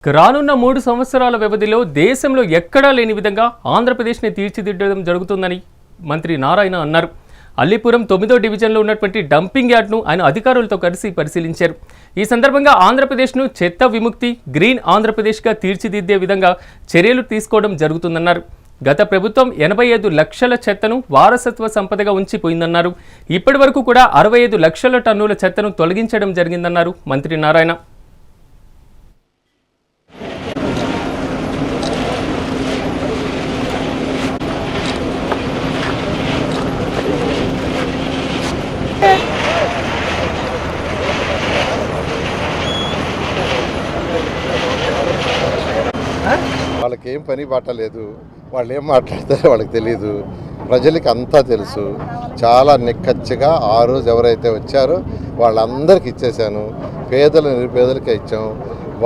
రానున్న 3 సంవత్సరాల వ్యవధిలో దేశంలో ఎక్కడా లేని విధంగా ఆంధ్రప్రదేశ్ని తీర్చిదిద్దడం జరుగుతుందని మంత్రి నారాయణ అన్నారు. అల్లీపురం 9వ డివిజన్లో ఉన్నటువంటి డంపింగ్ యార్డ్ను ఆయన అధికారులతో కలిసి పరిశీలించారు. ఈ సందర్భంగా ఆంధ్రప్రదేశ్ను చెత్త విముక్తి, గ్రీన్ ఆంధ్రప్రదేశ్గా తీర్చిదిద్దే విధంగా చర్యలు తీసుకోవడం జరుగుతుందన్నారు. గత ప్రభుత్వం 85 లక్షల చెత్తను వారసత్వ సంపదగా ఉంచిపోయిందన్నారు. ఇప్పటి వరకు కూడా 65 లక్షల టన్నుల చెత్తను తొలగించడం జరిగిందన్నారు మంత్రి నారాయణ. వాళ్ళకి ఏం పని బాటలేదు, వాళ్ళు ఏం మాట్లాడతారో వాళ్ళకి తెలియదు. ప్రజలకి అంతా తెలుసు. చాలా నిక్కచ్చిగా ఆ రోజు ఎవరైతే వచ్చారో వాళ్ళందరికీ ఇచ్చేసాను. పేదలు నిరుపేదలకే ఇచ్చాం.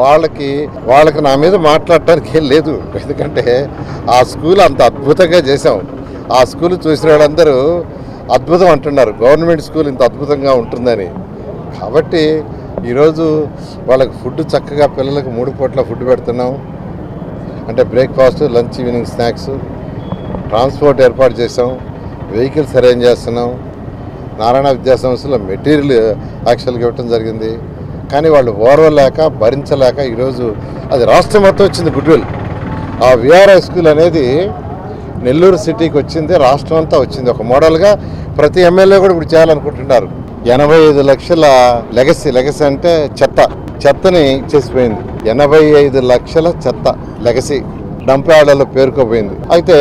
వాళ్ళకి నా మీద మాట్లాడటానికి ఏం లేదు. ఎందుకంటే ఆ స్కూల్ అంత అద్భుతంగా చేసాం. ఆ స్కూల్ చూసిన వాళ్ళందరూ అద్భుతం అంటున్నారు, గవర్నమెంట్ స్కూల్ ఇంత అద్భుతంగా ఉంటుందని. కాబట్టి ఈరోజు వాళ్ళకి ఫుడ్ చక్కగా పిల్లలకు 3 పూట్ల ఫుడ్ పెడుతున్నాం. అంటే breakfast, lunch, evening snacks, transport ఏర్పాటు చేసాం, వెహికల్స్ అరేంజ్ చేస్తున్నాం. నారాయణ విద్యా సంస్థలో మెటీరియల్ యాక్చువల్గా ఇవ్వటం జరిగింది. కానీ వాళ్ళు ఓర్వలేక భరించలేక ఈరోజు అది రాష్ట్రం మొత్తం వచ్చింది గుడ్విల్. ఆ విఆర్ఐ స్కూల్ అనేది నెల్లూరు సిటీకి వచ్చింది, రాష్ట్రం అంతా వచ్చింది. ఒక మోడల్గా ప్రతి ఎమ్మెల్యే కూడా ఇప్పుడు చేయాలనుకుంటున్నారు. 85 లక్షల లెగసీ అంటే చెత్తని చేసిపోయింది. 85 లక్షల చెత్త లెగసీ డంప్ యార్డ్లలో పేరుకోపోయింది. అయితే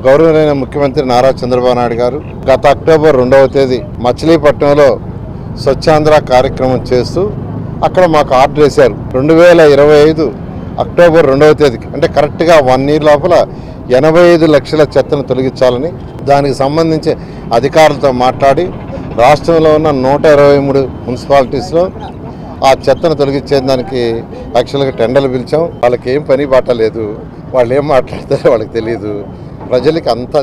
గౌరవనీయ ముఖ్యమంత్రి నారా చంద్రబాబు నాయుడు గారు గత అక్టోబర్ 2వ తేదీ మచిలీపట్నంలో స్వచ్ఛాంధ్ర కార్యక్రమం చేస్తూ అక్కడ మాకు ఆర్డర్ వేశారు. 2025 అక్టోబర్ 2వ తేదీకి, అంటే కరెక్ట్గా 1 ఇయర్ లోపల 85 లక్షల చెత్తను తొలగించాలని, దానికి సంబంధించి అధికారులతో మాట్లాడి రాష్ట్రంలో ఉన్న 123 మున్సిపాలిటీస్లో ఆ చెత్తను తొలగించేదానికి యాక్చువల్గా టెండర్లు పిలిచాం. వాళ్ళకి ఏం పని బాటలేదు, వాళ్ళు ఏం మాట్లాడతారో వాళ్ళకి తెలియదు. ప్రజలకి అంతా